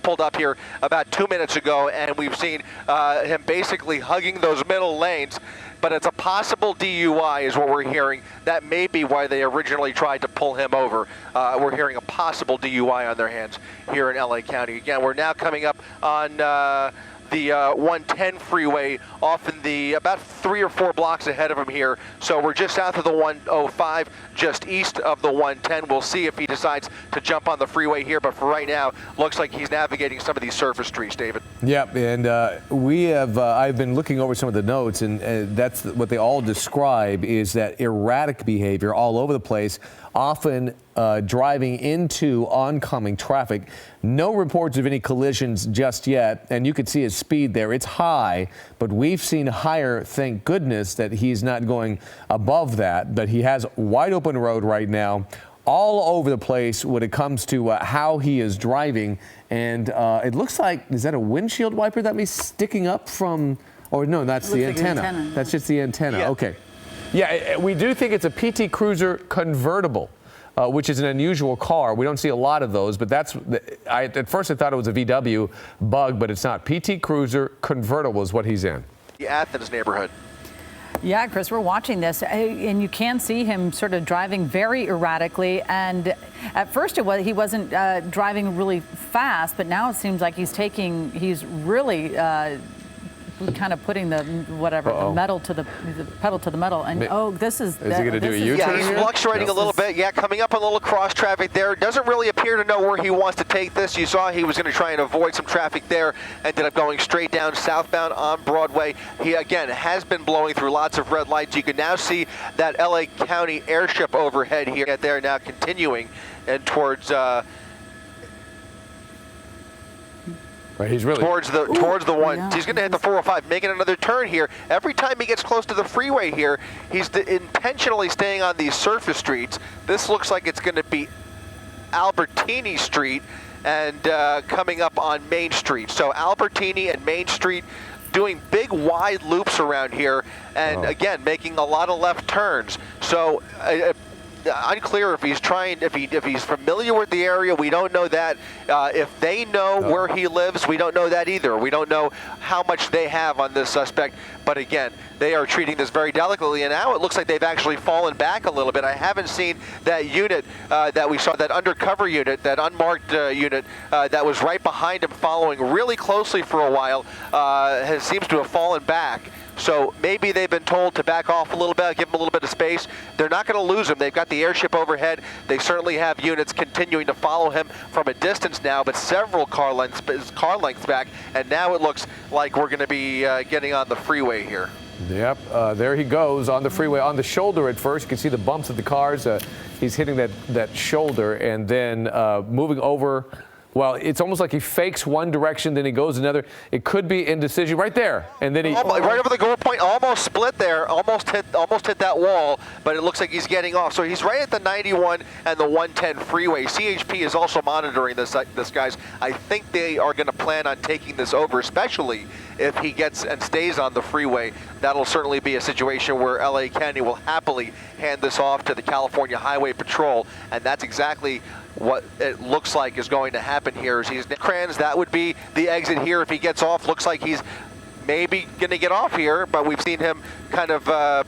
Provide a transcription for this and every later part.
just pulled up here about 2 minutes ago, and we've seen him basically hugging those middle lanes. But it's a possible DUI is what we're hearing. That may be why they originally tried to pull him over. We're hearing a possible DUI on their hands here in LA County. Again, we're now coming up on the 110 freeway off in the about 3 or 4 blocks ahead of him here. So we're just south of the 105, just east of the 110. We'll see if he decides to jump on the freeway here, but for right now, looks like he's navigating some of these surface streets, David. Yep, and I've been looking over some of the notes, and that's what they all describe is that erratic behavior all over the place, often driving into oncoming traffic. No reports of any collisions just yet, and you can see his speed there. It's high, but we've seen higher. Thank goodness that he's not going above that, but he has wide open road right now, all over the place when it comes to how he is driving. And it looks like, is that a windshield wiper that may be sticking up from, or no, that's the antenna. That's just the antenna. Yeah. Okay. Yeah, we do think it's a PT Cruiser convertible, which is an unusual car. We don't see a lot of those, but that's, at first I thought it was a VW bug, but it's not. PT Cruiser convertible is what he's in. The Athens neighborhood. Yeah, Chris, we're watching this, and you can see him sort of driving very erratically. And at first he wasn't driving really fast, but now it seems like he's really kind of putting the metal to the pedal to the metal, and this is he going to do a U-turn? Yeah, he's fluctuating a little bit. Yeah, coming up a little cross traffic there. Doesn't really appear to know where he wants to take this. You saw he was going to try and avoid some traffic there. Ended up going straight down southbound on Broadway. He again has been blowing through lots of red lights. You can now see that LA County airship overhead here. They're now continuing and towards. He's really towards the one. Yeah. He's going to hit the 405, making another turn here. Every time he gets close to the freeway here, he's intentionally staying on these surface streets. This looks like it's going to be Albertini Street and coming up on Main Street. So Albertini and Main Street doing big wide loops around here, and again making a lot of left turns. So. Unclear if he's if he's familiar with the area. We don't know that. If they know where he lives, we don't know that either. We don't know how much they have on this suspect. But again, they are treating this very delicately, and now it looks like they've actually fallen back a little bit. I haven't seen that unit that we saw, that undercover unit, that unmarked unit that was right behind him, following really closely for a while. Seems to have fallen back. So maybe they've been told to back off a little bit, give them a little bit of space. They're not going to lose him. They've got the airship overhead. They certainly have units continuing to follow him from a distance now, but several car lengths back. And now it looks like we're going to be getting on the freeway here. Yep, there he goes on the freeway, on the shoulder at first. You can see the bumps of the cars. He's hitting that shoulder and then moving over. Well, it's almost like he fakes one direction, then he goes another. It could be indecision right there, and then he right over the goal point, almost split there, almost hit that wall, but it looks like he's getting off. So he's right at the 91 and the 110 freeway. CHP is also monitoring this guys. I think they are going to plan on taking this over, especially if he gets and stays on the freeway. That'll certainly be a situation where LA County will happily hand this off to the California Highway Patrol, and that's exactly what it looks like is going to happen here. Is he's Crans, that would be the exit here if he gets off. Looks like he's maybe going to get off here, but we've seen him kind of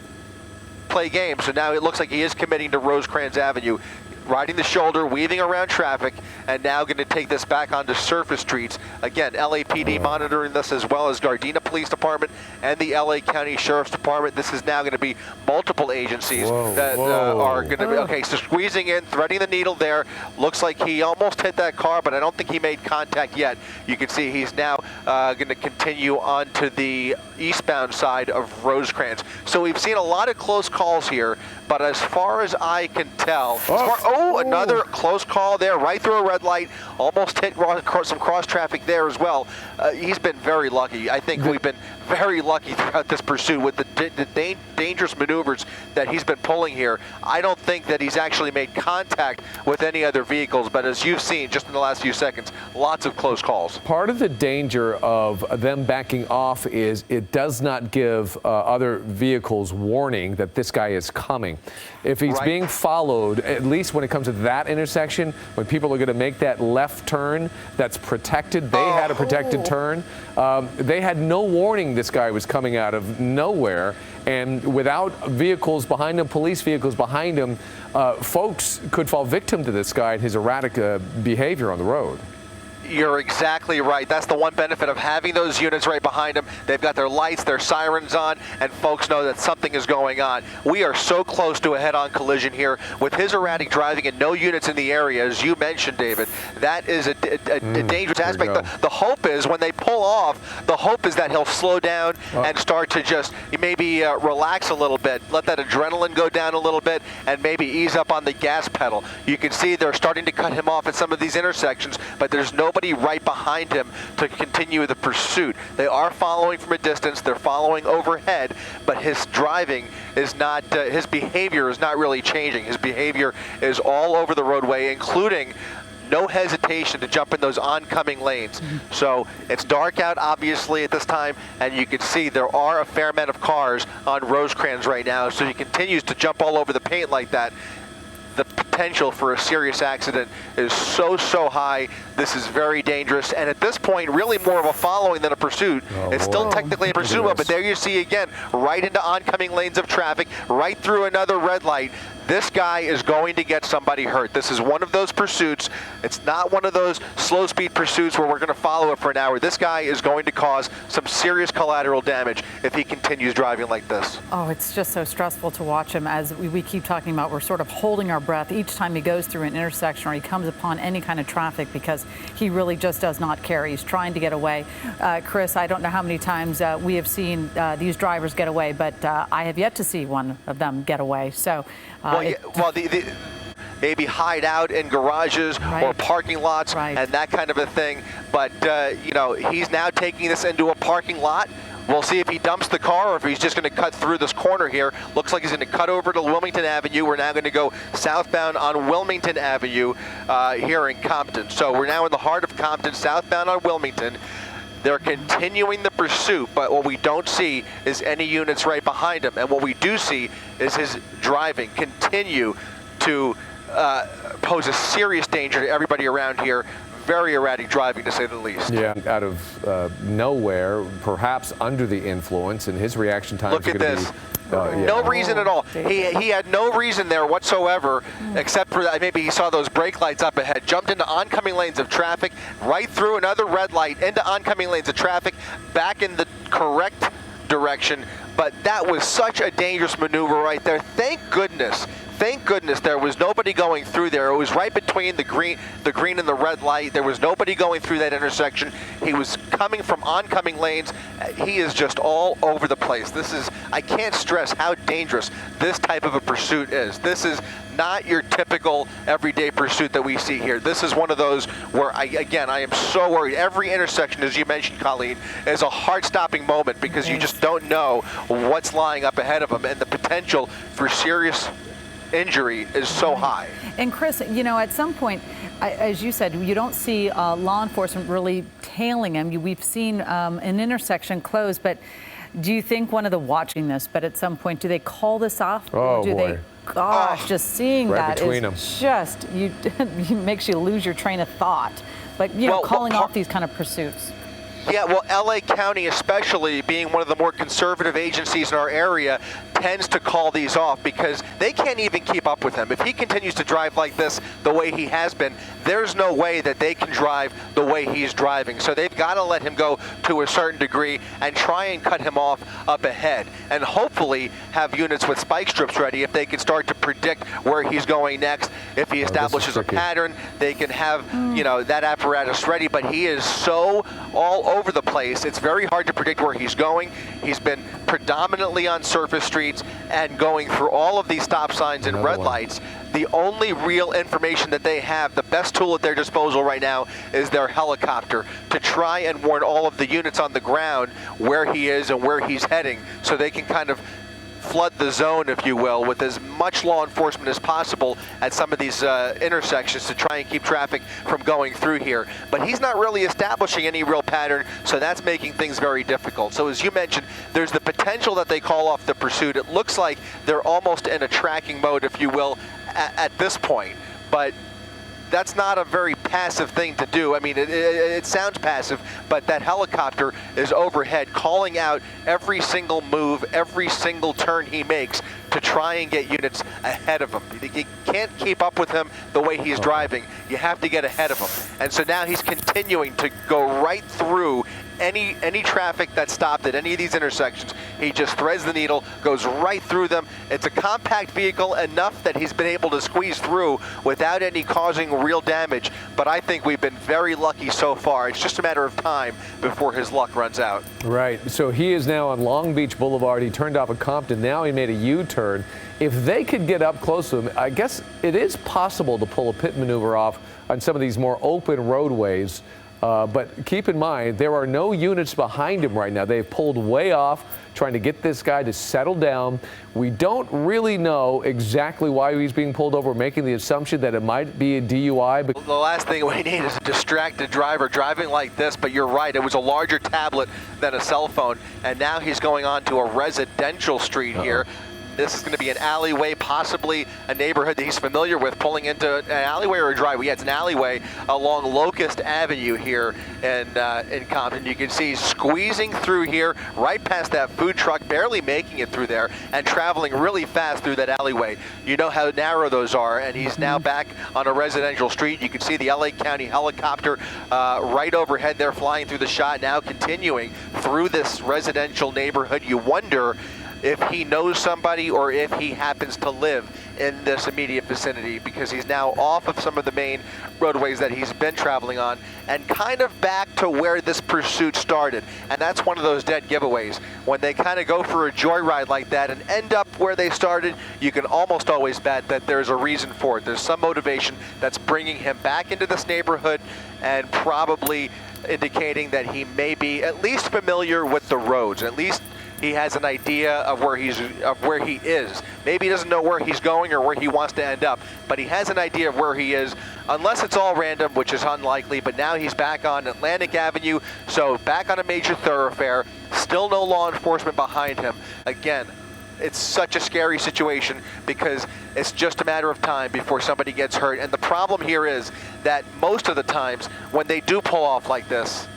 play games. So now it looks like he is committing to Rosecrans Avenue, riding the shoulder, weaving around traffic, and now going to take this back onto surface streets. Again, LAPD monitoring this, as well as Gardena Police Department and the LA County Sheriff's Department. This is now going to be multiple agencies that are going to be, okay, so squeezing in, threading the needle there. Looks like he almost hit that car, but I don't think he made contact yet. You can see he's now going to continue on to the eastbound side of Rosecrans. So we've seen a lot of close calls here, but as far as I can tell, another close call there, right through a red light, almost hit some cross traffic there as well. He's been very lucky. I think we've been very lucky throughout this pursuit with the dangerous maneuvers that he's been pulling here. I don't think that he's actually made contact with any other vehicles, but as you've seen just in the last few seconds, lots of close calls. Part of the danger of them backing off is it does not give other vehicles warning that this guy is coming. If he's being followed, at least when when it comes to that intersection, when people are going to make that left turn that's protected. They had a protected turn. They had no warning this guy was coming out of nowhere. And without vehicles behind him, police vehicles behind him, folks could fall victim to this guy and his erratic behavior on the road. You're exactly right. That's the one benefit of having those units right behind them. They've got their lights, their sirens on, and folks know that something is going on. We are so close to a head-on collision here with his erratic driving and no units in the area, as you mentioned, David. That is a dangerous aspect. The hope is when they pull off, the hope is that he'll slow down and start to just maybe relax a little bit, let that adrenaline go down a little bit, and maybe ease up on the gas pedal. You can see they're starting to cut him off at some of these intersections, but there's nobody right behind him to continue the pursuit. They are following from a distance, they're following overhead, but his driving is not, his behavior is not really changing. His behavior is all over the roadway, including no hesitation to jump in those oncoming lanes. So it's dark out, obviously, at this time, and you can see there are a fair amount of cars on Rosecrans right now, so he continues to jump all over the paint like that. The potential for a serious accident is so high. This is very dangerous, and at this point, really more of a following than a pursuit. It's still technically a pursuit, but there you see again, right into oncoming lanes of traffic, right through another red light. This guy is going to get somebody hurt. This is one of those pursuits. It's not one of those slow speed pursuits where we're going to follow it for an hour. This guy is going to cause some serious collateral damage if he continues driving like this. Oh, it's just so stressful to watch him. As we keep talking about, we're sort of holding our breath each time he goes through an intersection or he comes upon any kind of traffic, because he really just does not care. He's trying to get away. Chris, I don't know how many times we have seen these drivers get away, but I have yet to see one of them get away. So. Maybe hide out in garages or parking lots and that kind of a thing. But, you know, he's now taking this into a parking lot. We'll see if he dumps the car or if he's just going to cut through this corner here. Looks like he's going to cut over to Wilmington Avenue. We're now going to go southbound on Wilmington Avenue here in Compton. So we're now in the heart of Compton, southbound on Wilmington. They're continuing the pursuit, but what we don't see is any units right behind him. And what we do see is his driving continue to pose a serious danger to everybody around here. Very erratic driving, to say the least. Yeah, out of nowhere, perhaps under the influence, and his reaction time Look is at going this. to be... No reason at all. He had no reason there whatsoever, except for that maybe he saw those brake lights up ahead, jumped into oncoming lanes of traffic, right through another red light, into oncoming lanes of traffic, back in the correct direction. But that was such a dangerous maneuver right there. Thank goodness there was nobody going through there. It was right between the green and the red light. There was nobody going through that intersection. He was coming from oncoming lanes. He is just all over the place. I can't stress how dangerous this type of a pursuit is. This is not your typical everyday pursuit that we see here. This is one of those where, I am so worried. Every intersection, as you mentioned, Colleen, is a heart-stopping moment because you just don't know what's lying up ahead of them, and the potential for serious injury is so high. And Chris, you know, at some point, as you said, you don't see law enforcement really tailing him. We've seen an intersection close, but do you think one of the watching this, but at some point, do they call this off? Oh, or do boy. they? Gosh, just seeing right that is just, it makes you lose your train of thought. But, you know, calling off these kind of pursuits. Yeah, well, LA County, especially being one of the more conservative agencies in our area, tends to call these off because they can't even keep up with him. If he continues to drive like this the way he has been, there's no way that they can drive the way he's driving. So they've got to let him go to a certain degree and try and cut him off up ahead, and hopefully have units with spike strips ready if they can start to predict where he's going next. If he establishes a pattern, they can have that apparatus ready. But he is so all over the place. It's very hard to predict where he's going. He's been predominantly on surface streets and going through all of these stop signs and red lights. The only real information that they have, the best tool at their disposal right now, is their helicopter to try and warn all of the units on the ground where he is and where he's heading, so they can kind of flood the zone, if you will, with as much law enforcement as possible at some of these intersections to try and keep traffic from going through here. But he's not really establishing any real pattern, so that's making things very difficult. So as you mentioned, there's the potential that they call off the pursuit. It looks like they're almost in a tracking mode, if you will, at this point. but that's not a very passive thing to do. I mean, it sounds passive, but that helicopter is overhead calling out every single move, every single turn he makes to try and get units ahead of him. You can't keep up with him the way he's driving. You have to get ahead of him. And so now he's continuing to go right through any traffic that stopped at any of these intersections. He just threads the needle, goes right through them. It's a compact vehicle enough that he's been able to squeeze through without any causing real damage, but I think we've been very lucky so far. It's just a matter of time before his luck runs out. Right, so he is now on Long Beach Boulevard. He turned off at Compton. Now he made a U-turn. If they could get up close to him, I guess it is possible to pull a pit maneuver off on some of these more open roadways. But keep in mind, there are no units behind him right now. They've pulled way off, trying to get this guy to settle down. We don't really know exactly why he's being pulled over, making the assumption that it might be a DUI. But the last thing we need is a distracted driver driving like this, but you're right, it was a larger tablet than a cell phone, and now he's going on to a residential street here. This is going to be an alleyway, possibly a neighborhood that he's familiar with, pulling into an alleyway or a driveway. Yeah, it's an alleyway along Locust Avenue here in Compton. You can see he's squeezing through here, right past that food truck, barely making it through there, and traveling really fast through that alleyway. You know how narrow those are, and he's now back on a residential street. You can see the LA County helicopter right overhead there, flying through the shot, now continuing through this residential neighborhood. You wonder if he knows somebody or if he happens to live in this immediate vicinity, because he's now off of some of the main roadways that he's been traveling on and kind of back to where this pursuit started. And that's one of those dead giveaways. When they kind of go for a joyride like that and end up where they started, you can almost always bet that there's a reason for it. There's some motivation that's bringing him back into this neighborhood and probably indicating that he may be at least familiar with the roads. At least he has an idea of where he is. Maybe he doesn't know where he's going or where he wants to end up, but he has an idea of where he is, unless it's all random, which is unlikely. But now he's back on Atlantic Avenue, so back on a major thoroughfare, still no law enforcement behind him. Again, it's such a scary situation because it's just a matter of time before somebody gets hurt. And the problem here is that most of the times when they do pull off like this,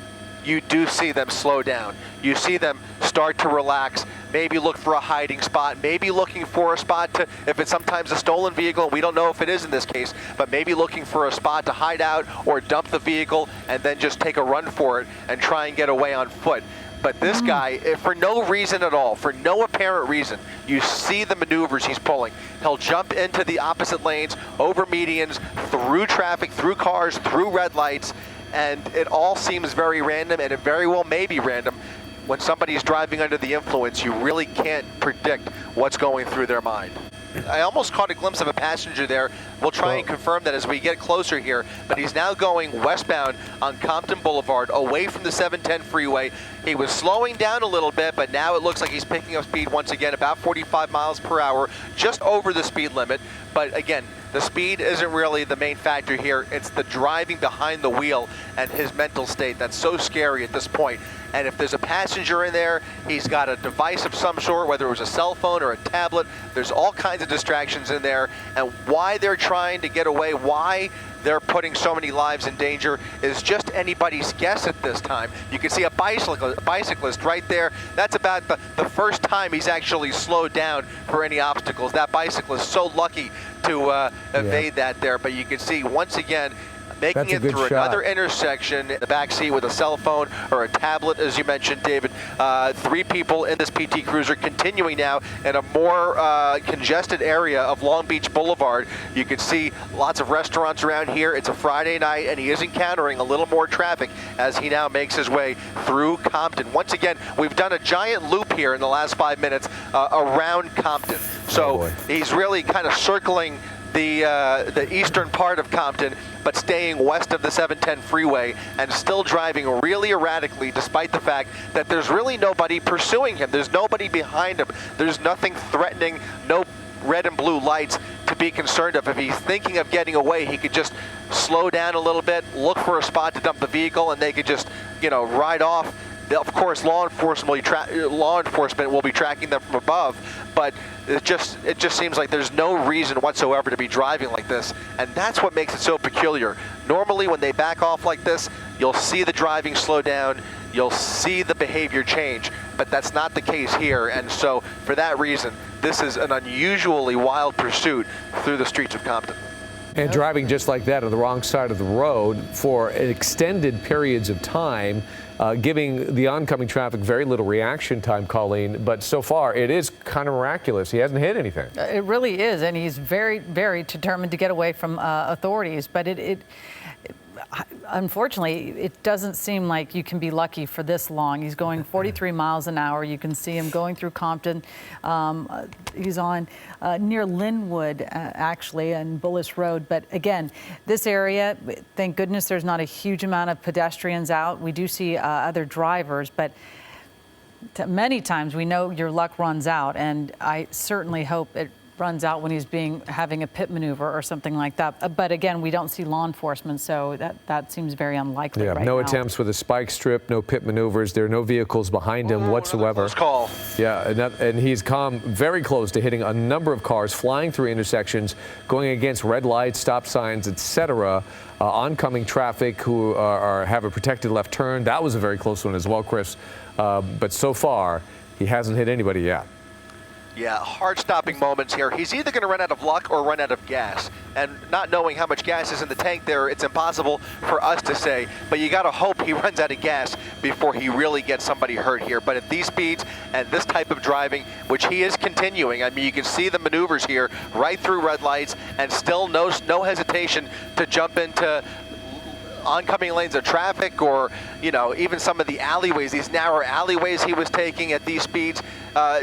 you do see them slow down. You see them start to relax, maybe look for a hiding spot, maybe looking for a spot to, if it's sometimes a stolen vehicle, we don't know if it is in this case, but maybe looking for a spot to hide out or dump the vehicle and then just take a run for it and try and get away on foot. But this guy, for no reason at all, for no apparent reason, you see the maneuvers he's pulling. He'll jump into the opposite lanes, over medians, through traffic, through cars, through red lights, and it all seems very random, and it very well may be random. When somebody's driving under the influence, you really can't predict what's going through their mind. I almost caught a glimpse of a passenger there. We'll try and confirm that as we get closer here, but he's now going westbound on Compton Boulevard, away from the 710 freeway. He was slowing down a little bit, but now it looks like he's picking up speed once again, about 45 miles per hour, just over the speed limit. But again, the speed isn't really the main factor here. It's the driving behind the wheel and his mental state that's so scary at this point. And if there's a passenger in there, he's got a device of some sort, whether it was a cell phone or a tablet. There's all kinds of distractions in there. And why they're trying to get away, why they're putting so many lives in danger is just anybody's guess at this time. You can see a bicyclist right there. That's about the first time he's actually slowed down for any obstacles. That bicyclist so lucky to evade that there. But you can see once again, making it through another intersection in the back seat with a cell phone or a tablet, as you mentioned, David. 3 people in this PT Cruiser, continuing now in a more congested area of Long Beach Boulevard. You can see lots of restaurants around here. It's a Friday night, and he is encountering a little more traffic as he now makes his way through Compton. Once again, we've done a giant loop here in the last 5 minutes around Compton. So he's really kind of circling the eastern part of Compton, but staying west of the 710 freeway and still driving really erratically, despite the fact that there's really nobody pursuing him. There's nobody behind him. There's nothing threatening, no red and blue lights to be concerned of. If he's thinking of getting away, he could just slow down a little bit, look for a spot to dump the vehicle, and they could just, you know, ride off Of course, law enforcement will be tracking them from above, but it just seems like there's no reason whatsoever to be driving like this, and that's what makes it so peculiar. Normally, when they back off like this, you'll see the driving slow down, you'll see the behavior change, but that's not the case here, and so for that reason, this is an unusually wild pursuit through the streets of Compton. And driving just like that on the wrong side of the road for extended periods of time, giving the oncoming traffic very little reaction time, Colleen. But so far, it is kind of miraculous. He hasn't hit anything. It really is, and he's very, very determined to get away from authorities. But unfortunately, it doesn't seem like you can be lucky for this long. He's going 43 miles an hour. You can see him going through Compton. He's on near Linwood, actually, and Bullis Road. But again, this area, thank goodness there's not a huge amount of pedestrians out. We do see other drivers, but many times we know your luck runs out, and I certainly hope it runs out when he's having a pit maneuver or something like that. But again, we don't see law enforcement, so that seems very unlikely right no now. attempts with a spike strip, no pit maneuvers. There are no vehicles behind him whatsoever. Close call. Yeah, and he's come very close to hitting a number of cars flying through intersections, going against red lights, stop signs, etc. Oncoming traffic who have a protected left turn. That was a very close one as well, Chris. But so far, he hasn't hit anybody yet. Yeah, hard stopping moments here. He's either going to run out of luck or run out of gas. And not knowing how much gas is in the tank there, it's impossible for us to say. But you got to hope he runs out of gas before he really gets somebody hurt here. But at these speeds and this type of driving, which he is continuing, I mean, you can see the maneuvers here right through red lights and still no hesitation to jump into oncoming lanes of traffic, or even some of the alleyways, these narrow alleyways he was taking at these speeds.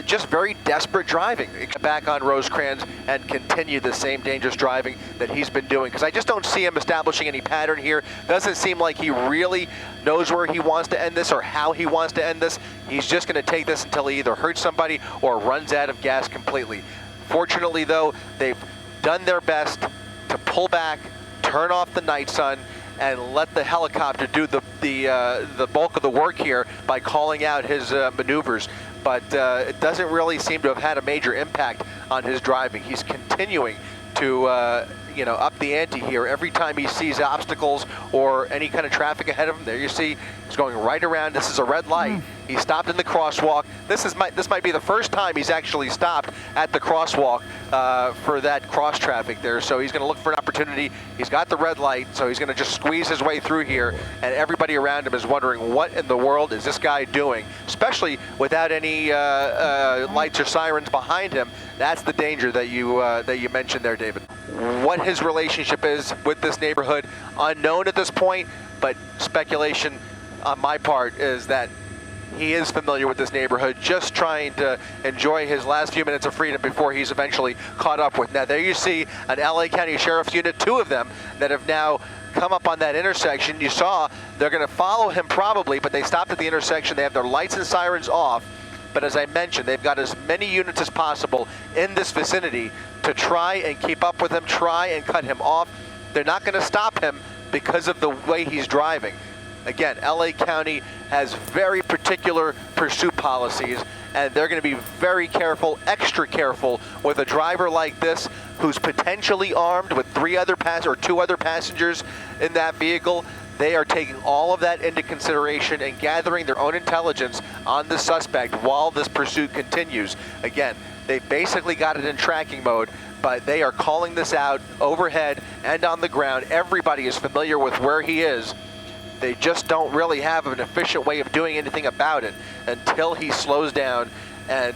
Just very desperate driving. Get back on Rosecrans and continue the same dangerous driving that he's been doing, because I just don't see him establishing any pattern here. Doesn't seem like he really knows where he wants to end this or how he wants to end this. He's just going to take this until he either hurts somebody or runs out of gas completely. Fortunately, though, they've done their best to pull back, turn off the night sun, and let the helicopter do the bulk of the work here by calling out his maneuvers. But it doesn't really seem to have had a major impact on his driving. He's continuing to up the ante here. Every time he sees obstacles or any kind of traffic ahead of him, there you see he's going right around. This is a red light. He stopped in the crosswalk. This might be the first time he's actually stopped at the crosswalk for that cross traffic there. So he's going to look for an opportunity. He's got the red light, so he's going to just squeeze his way through here. And everybody around him is wondering, what in the world is this guy doing? Especially without any lights or sirens behind him. That's the danger that you mentioned there, David. What his relationship is with this neighborhood, unknown at this point, but speculation on my part is that he is familiar with this neighborhood, just trying to enjoy his last few minutes of freedom before he's eventually caught up with. Now, there you see an LA County Sheriff's unit, 2 of them, that have now come up on that intersection. You saw they're going to follow him probably, but they stopped at the intersection. They have their lights and sirens off. But as I mentioned, they've got as many units as possible in this vicinity to try and keep up with him, try and cut him off. They're not going to stop him because of the way he's driving. Again, LA County has very particular pursuit policies, and they're going to be very careful, extra careful, with a driver like this who's potentially armed with 2 other passengers in that vehicle. They are taking all of that into consideration and gathering their own intelligence on the suspect while this pursuit continues. Again, they basically got it in tracking mode, but they are calling this out overhead and on the ground. Everybody is familiar with where he is. They just don't really have an efficient way of doing anything about it until he slows down and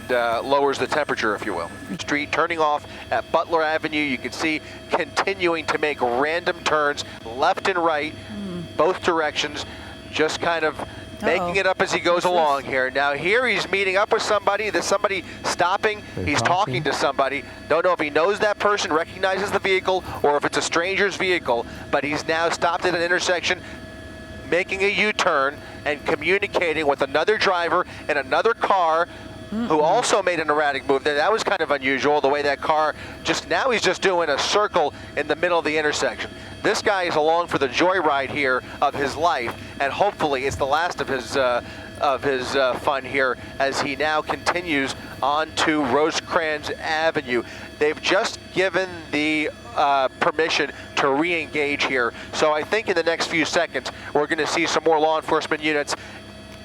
lowers the temperature, if you will. Street turning off at Butler Avenue. You can see continuing to make random turns left and right, both directions, just kind of making it up as he goes along here. Now here he's meeting up with somebody. There's somebody stopping. He's talking to somebody. Don't know if he knows that person, recognizes the vehicle, or if it's a stranger's vehicle, but he's now stopped at an intersection, making a U-turn and communicating with another driver in another car who also made an erratic move. That was kind of unusual, the way that car now he's just doing a circle in the middle of the intersection. This guy is along for the joyride here of his life, and hopefully it's the last of his fun here as he now continues on to Rosecrans Avenue. They've just given the permission to re-engage here, so I think in the next few seconds we're going to see some more law enforcement units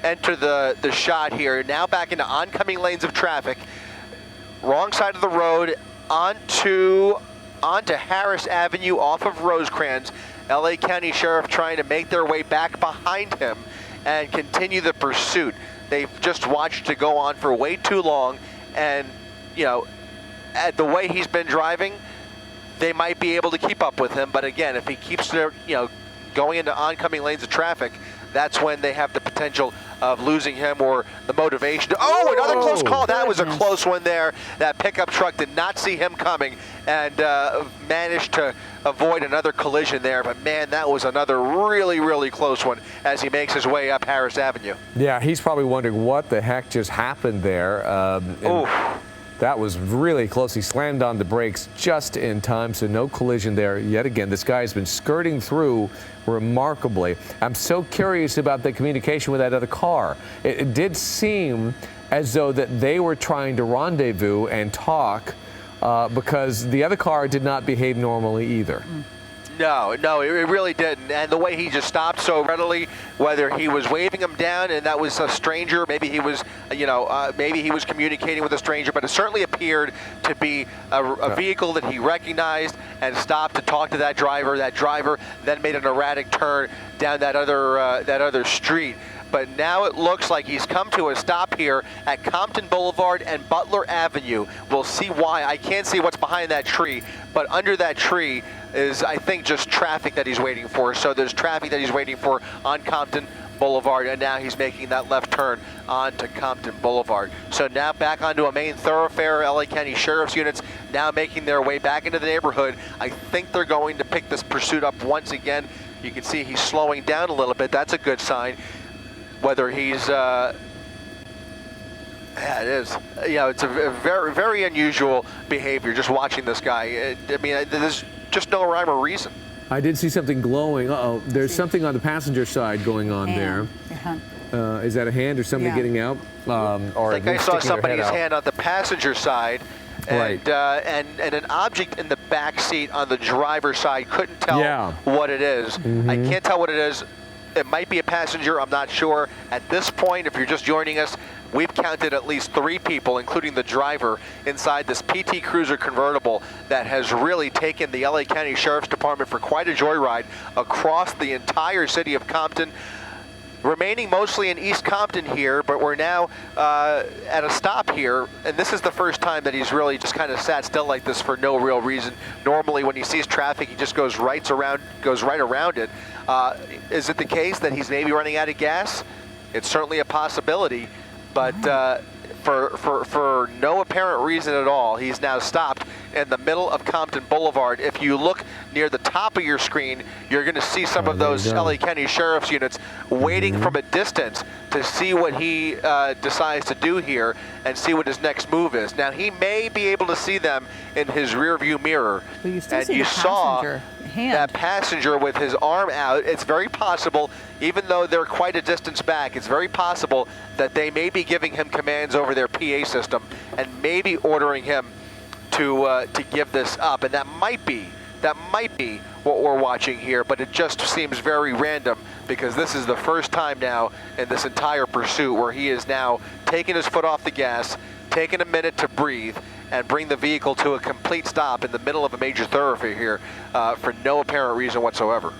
enter the shot here. Now back into oncoming lanes of traffic, wrong side of the road, onto Harris Avenue off of Rosecrans. LA County Sheriff trying to make their way back behind him and continue the pursuit. They've just watched it go on for way too long, and at the way he's been driving, they might be able to keep up with him. But again, if he keeps going into oncoming lanes of traffic, that's when they have the potential of losing him or the motivation. Oh, another close call. That was a close one there. That pickup truck did not see him coming and managed to avoid another collision there. But man, that was another really, really close one as he makes his way up Harris Avenue. Yeah, he's probably wondering what the heck just happened there. That was really close. He slammed on the brakes just in time, so no collision there. Yet again, this guy has been skirting through remarkably. I'm so curious about the communication with that other car. It did seem as though that they were trying to rendezvous and talk because the other car did not behave normally either. No, it really didn't. And the way he just stopped so readily, whether he was waving him down and that was a stranger, maybe he was, maybe he was communicating with a stranger, but it certainly appeared to be a vehicle that he recognized and stopped to talk to that driver. That driver then made an erratic turn down that other street. But now it looks like he's come to a stop here at Compton Boulevard and Butler Avenue. We'll see why. I can't see what's behind that tree, but under that tree is, I think, just traffic that he's waiting for. So there's traffic that he's waiting for on Compton Boulevard, and now he's making that left turn onto Compton Boulevard. So now back onto a main thoroughfare. LA County Sheriff's units now making their way back into the neighborhood. I think they're going to pick this pursuit up once again. You can see he's slowing down a little bit. That's a good sign. Whether he's, yeah, it is. It's a very, very unusual behavior just watching this guy. I mean, there's just no rhyme or reason. I did see something glowing. Uh-oh, there's something on the passenger side going on there. Is that a hand or somebody getting out? Or I think I saw somebody's hand on the passenger side. And, and an object in the back seat on the driver's side. Couldn't tell what it is. I can't tell what it is. It might be a passenger, I'm not sure. At this point, if you're just joining us, we've counted at least 3 people, including the driver, inside this PT Cruiser convertible that has really taken the LA County Sheriff's Department for quite a joyride across the entire city of Compton. Remaining mostly in East Compton here, but we're now at a stop here, and this is the first time that he's really just kind of sat still like this for no real reason. Normally, when he sees traffic, he just goes right around it. Is it the case that he's maybe running out of gas? It's certainly a possibility, but for no apparent reason at all, he's now stopped in the middle of Compton Boulevard. If you look near the top of your screen, you're going to see some of those LA County Sheriff's units waiting from a distance to see what he decides to do here and see what his next move is. Now, he may be able to see them in his rearview mirror. And you saw that passenger with his arm out. It's very possible, even though they're quite a distance back, it's very possible that they may be giving him commands over their PA system and maybe ordering him to give this up. And that might be what we're watching here, but it just seems very random because this is the first time now in this entire pursuit where he is now taking his foot off the gas, taking a minute to breathe, and bring the vehicle to a complete stop in the middle of a major thoroughfare here for no apparent reason whatsoever.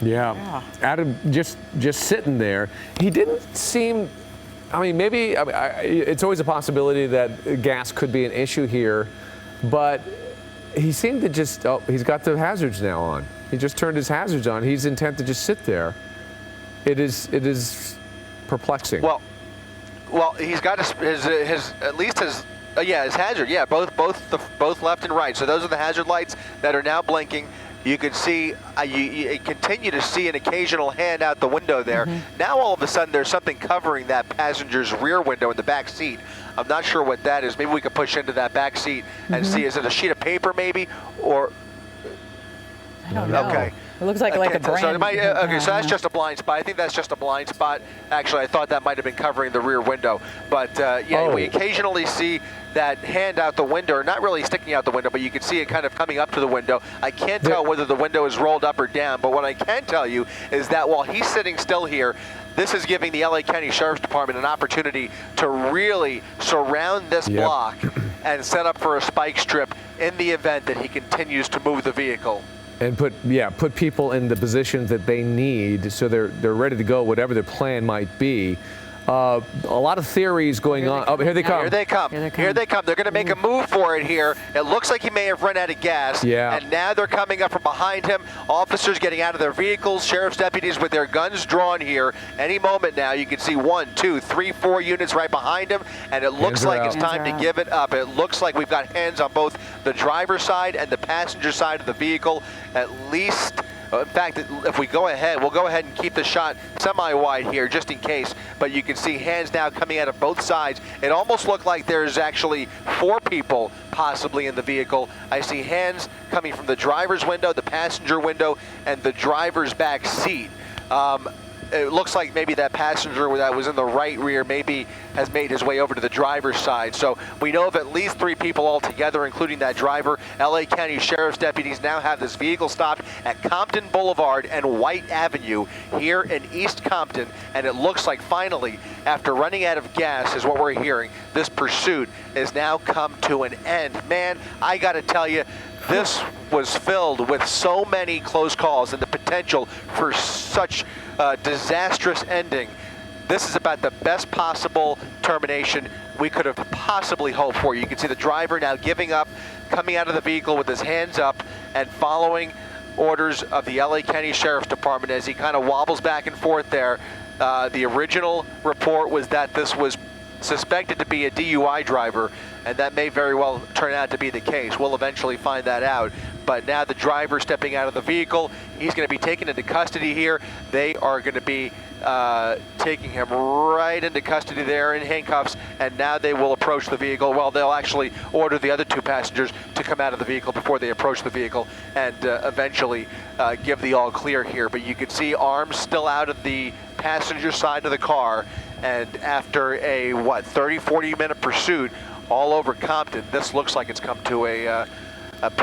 Yeah. Adam just sitting there. He didn't seem, maybe it's always a possibility that gas could be an issue here, but he seemed to just, he's got the hazards now on. He just turned his hazards on. He's intent to just sit there. It is perplexing. Well, he's got his at least his hazard. Yeah, both left and right. So those are the hazard lights that are now blinking. You can see, you continue to see an occasional hand out the window there. Now all of a sudden there's something covering that passenger's rear window in the back seat. I'm not sure what that is. Maybe we could push into that back seat and see, is it a sheet of paper maybe? Or, I don't know. Okay. It looks like a brand. So okay, so that's just a blind spot. I think that's just a blind spot. Actually, I thought that might have been covering the rear window. But yeah, we occasionally see that hand out the window, or not really sticking out the window, but you can see it kind of coming up to the window. I can't tell whether the window is rolled up or down, but what I can tell you is that while he's sitting still here, this is giving the LA County Sheriff's Department an opportunity to really surround this block and set up for a spike strip in the event that he continues to move the vehicle. And put people in the positions that they need, so they're ready to go, whatever their plan might be. A lot of theories going on. Oh, here they come. Here they come. Here they come. They're going to make a move for it here. It looks like he may have run out of gas. Yeah. And now they're coming up from behind him. Officers getting out of their vehicles. Sheriff's deputies with their guns drawn here. Any moment now, you can see 1, 2, 3, 4 units right behind him. And it looks like it's time to give it up. It looks like we've got hands on both the driver's side and the passenger side of the vehicle. At least, in fact, if we go ahead, we'll go ahead and keep the shot semi-wide here just in case. But you can see hands now coming out of both sides. It almost looked like there's actually 4 people possibly in the vehicle. I see hands coming from the driver's window, the passenger window, and the driver's back seat. It looks like maybe that passenger that was in the right rear maybe has made his way over to the driver's side. So we know of at least 3 people altogether, including that driver. LA County Sheriff's deputies now have this vehicle stopped at Compton Boulevard and White Avenue here in East Compton. And it looks like finally, after running out of gas, is what we're hearing, this pursuit has now come to an end. Man, I got to tell you, this was filled with so many close calls and the potential for such disastrous ending. This is about the best possible termination we could have possibly hoped for. You can see the driver now giving up, coming out of the vehicle with his hands up and following orders of the LA County Sheriff's Department as he kind of wobbles back and forth there. The original report was that this was suspected to be a DUI driver, and that may very well turn out to be the case. We'll eventually find that out. But now the driver stepping out of the vehicle, he's going to be taken into custody here. They are going to be taking him right into custody there in handcuffs, and now they will approach the vehicle. Well, they'll actually order the other 2 passengers to come out of the vehicle before they approach the vehicle and eventually give the all clear here. But you can see arms still out of the passenger side of the car, and after a 30-40 minute pursuit all over Compton, this looks like it's come to a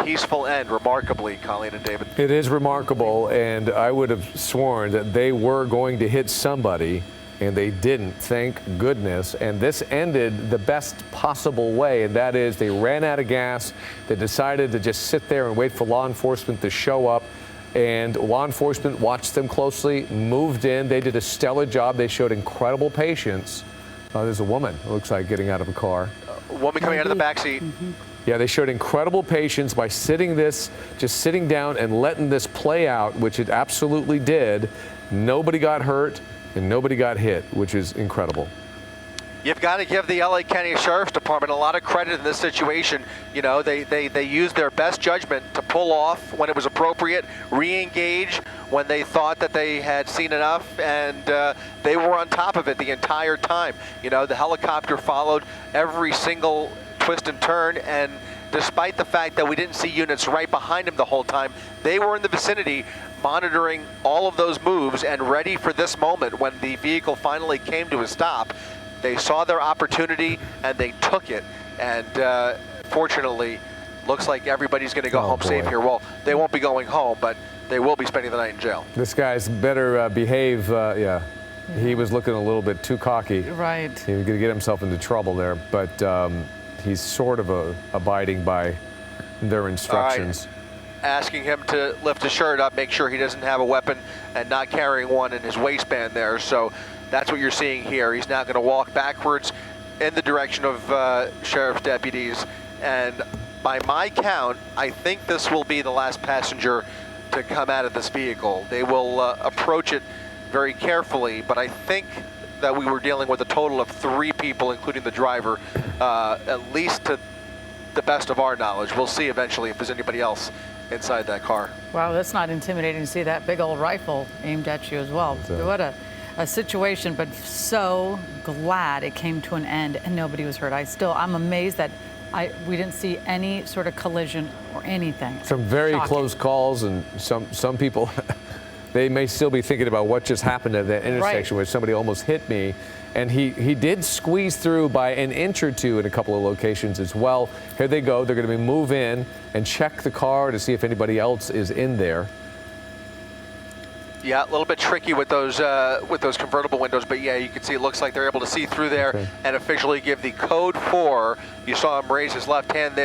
peaceful end, remarkably, Colleen and David. It is remarkable, and I would have sworn that they were going to hit somebody, and they didn't, thank goodness. And this ended the best possible way, and that is they ran out of gas. They decided to just sit there and wait for law enforcement to show up. And law enforcement watched them closely, moved in. They did a stellar job. They showed incredible patience. There's a woman, it looks like, getting out of a car. A woman coming out of the back seat. Yeah, they showed incredible patience by just sitting down and letting this play out, which it absolutely did. Nobody got hurt and nobody got hit, which is incredible. You've got to give the LA County Sheriff's Department a lot of credit in this situation. You know, they used their best judgment to pull off when it was appropriate, re-engage when they thought that they had seen enough, and they were on top of it the entire time. You know, the helicopter followed every single twist and turn, and despite the fact that we didn't see units right behind them the whole time, they were in the vicinity monitoring all of those moves and ready for this moment when the vehicle finally came to a stop. They saw their opportunity and they took it, and fortunately, looks like everybody's going to go home safe here. Well, they won't be going home, but they will be spending the night in jail. This guy's better behave. Yeah, he was looking a little bit too cocky. Right. He was going to get himself into trouble there, but he's sort of abiding by their instructions. Asking him to lift his shirt up, make sure he doesn't have a weapon, and not carrying one in his waistband there. So that's what you're seeing here. He's now going to walk backwards in the direction of sheriff's deputies. And by my count, I think this will be the last passenger to come out of this vehicle. They will approach it very carefully, but I think that we were dealing with a total of 3 people, including the driver, at least to the best of our knowledge. We'll see eventually if there's anybody else inside that car. Wow, that's not intimidating to see that big old rifle aimed at you as well. What a situation, but so glad it came to an end and nobody was hurt. I'm amazed that we didn't see any sort of collision or anything. Some very Shocking. close calls, and some people, they may still be thinking about what just happened at that intersection where somebody almost hit me. And he did squeeze through by an inch or two in a couple of locations as well. Here they go. They're going to move in and check the car to see if anybody else is in there. Yeah, a little bit tricky with those convertible windows, but yeah, you can see it looks like they're able to see through there and officially give the code 4. You saw him raise his left hand there.